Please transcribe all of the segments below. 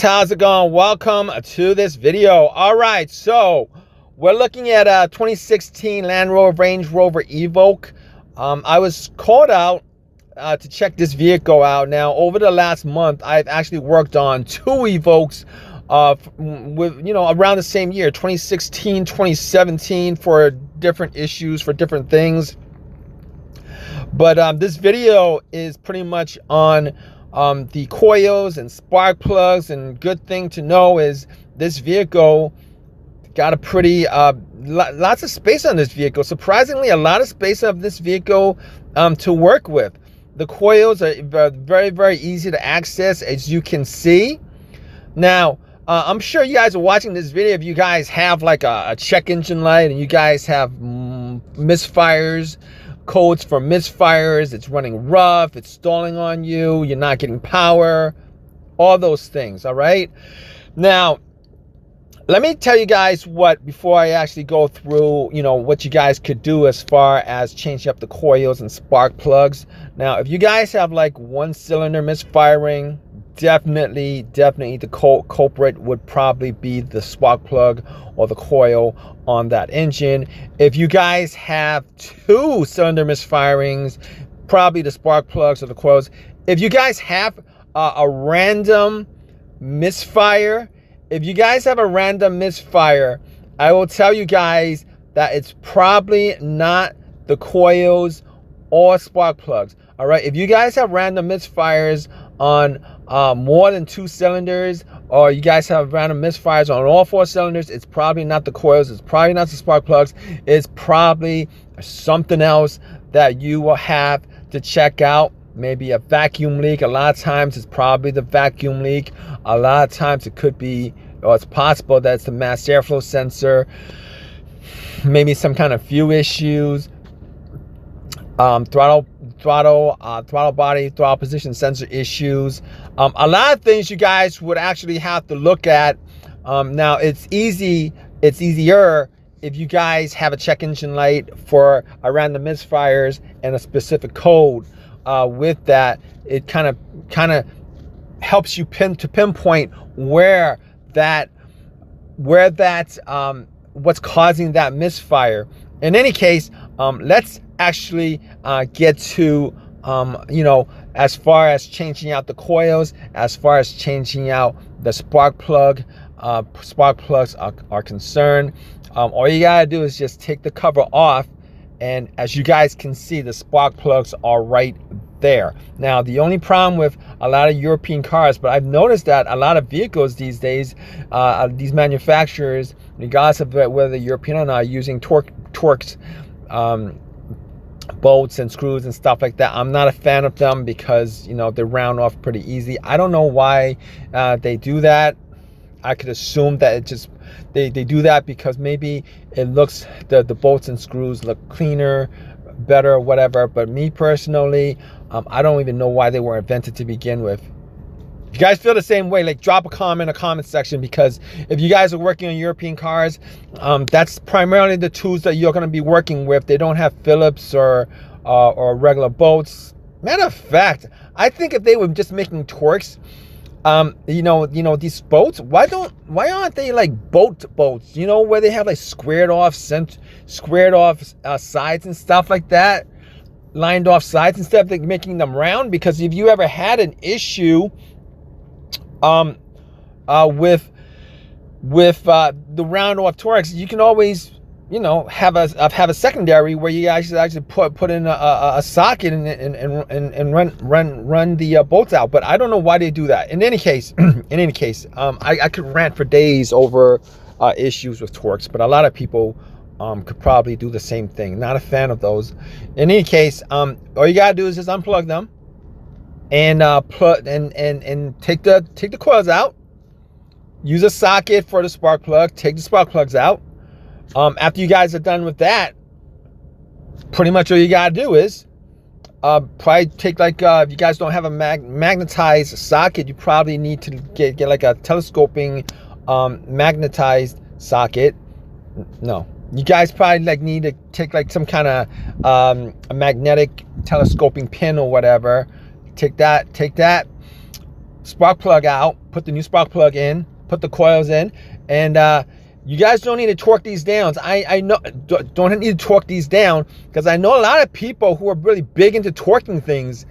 how's it going? Welcome to this video. All right, so we're looking at a 2016 Landrover Range Rover Evoque. I was called out to check this vehicle out. Now, over the last month, I've actually worked on two Evoques with, around the same year, 2016, 2017, for different issues, for different things. But this video is pretty much on the coils and spark plugs. And good thing to know is this vehicle got a pretty lots of space on this vehicle. Surprisingly, a lot of space of this vehicle to work with. The coils are very, very easy to access, as you can see. Now, I'm sure you guys are watching this video if you guys have like a check engine light and you guys have misfires, codes for misfires, it's running rough, it's stalling on you, you're not getting power, all those things. All right, now let me tell you guys before I actually go through what you guys could do as far as changing up the coils and spark plugs. Now, if you guys have like one cylinder misfiring, definitely the culprit would probably be the spark plug or the coil on that engine. If you guys have two cylinder misfirings, probably the spark plugs or the coils. If you guys have a random misfire, I will tell you guys that it's probably not the coils or spark plugs. All right, if you guys have random misfires on more than two cylinders, or you guys have random misfires on all four cylinders, it's probably not the coils, it's probably not the spark plugs, it's probably something else that you will have to check out. Maybe a vacuum leak. A lot of times it's probably the vacuum leak. A lot of times it could be, or it's possible that it's the mass airflow sensor, maybe some kind of fuel issues, throttle body, throttle position sensor issues. A lot of things you guys would actually have to look at. Now it's easier if you guys have a check engine light for a random misfires and a specific code. With that, it kind of helps you pinpoint where what's causing that misfire. In any case, let's actually get to as far as changing out the coils, as far as changing out the spark plugs are concerned. All you gotta do is just take the cover off, and as you guys can see, the spark plugs are right there. Now, the only problem with a lot of European cars, but I've noticed that a lot of vehicles these days, these manufacturers, regardless of whether they're European or not, are using Torx bolts and screws and stuff like that. I'm not a fan of them because they round off pretty easy. I don't know why they do that. I could assume that they do that because maybe it looks, the bolts and screws look cleaner, better, whatever. But me personally, I don't even know why they were invented to begin with. If you guys feel the same way, like, drop a comment in the comment section, because if you guys are working on European cars, that's primarily the tools that you're going to be working with. They don't have Phillips or regular bolts. Matter of fact, I think if they were just making Torx, these bolts, why aren't they like bolts, where they have like squared off sides and stuff like that, lined off sides, instead of like making them round? Because if you ever had an issue with the round off Torx, you can always have a secondary where you actually put in a socket and run the bolts out. But I don't know why they do that. In any case, I could rant for days over issues with Torx, but a lot of people could probably do the same thing. Not a fan of those. In any case, all you gotta do is just unplug them and take the coils out. Use a socket for the spark plug. Take the spark plugs out. After you guys are done with that, pretty much all you gotta do is probably take if you guys don't have a magnetized socket, you probably need to get like a telescoping magnetized socket. No, you guys probably need to take like some kind of a magnetic telescoping pin or whatever. Take that, spark plug out, put the new spark plug in, put the coils in, and you guys don't need to torque these down. I know don't need to torque these down, because I know a lot of people who are really big into torquing things.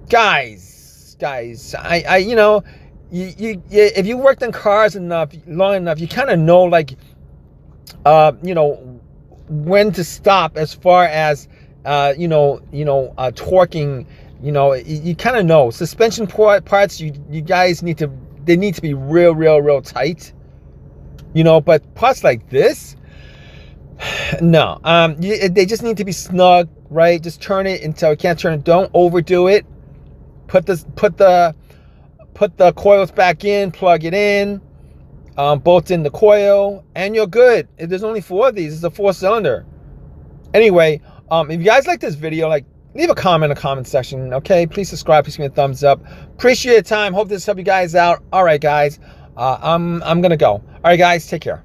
Guys, you know, if you worked in cars long enough, you kind of know, like, you know, when to stop as far as torquing. You know, you kind of know. Suspension parts, you guys need to, they need to be real tight. You know, but parts like this, no. They just need to be snug, right? Just turn it until you can't turn it. Don't overdo it. Put the coils back in, plug it in, bolt in the coil, and you're good. There's only 4 of these. It's a 4-cylinder. Anyway, if you guys like this video, like, leave a comment in the comment section, okay? Please subscribe. Please give me a thumbs up. Appreciate your time. Hope this helped you guys out. All right, guys. I'm gonna go. All right, guys. Take care.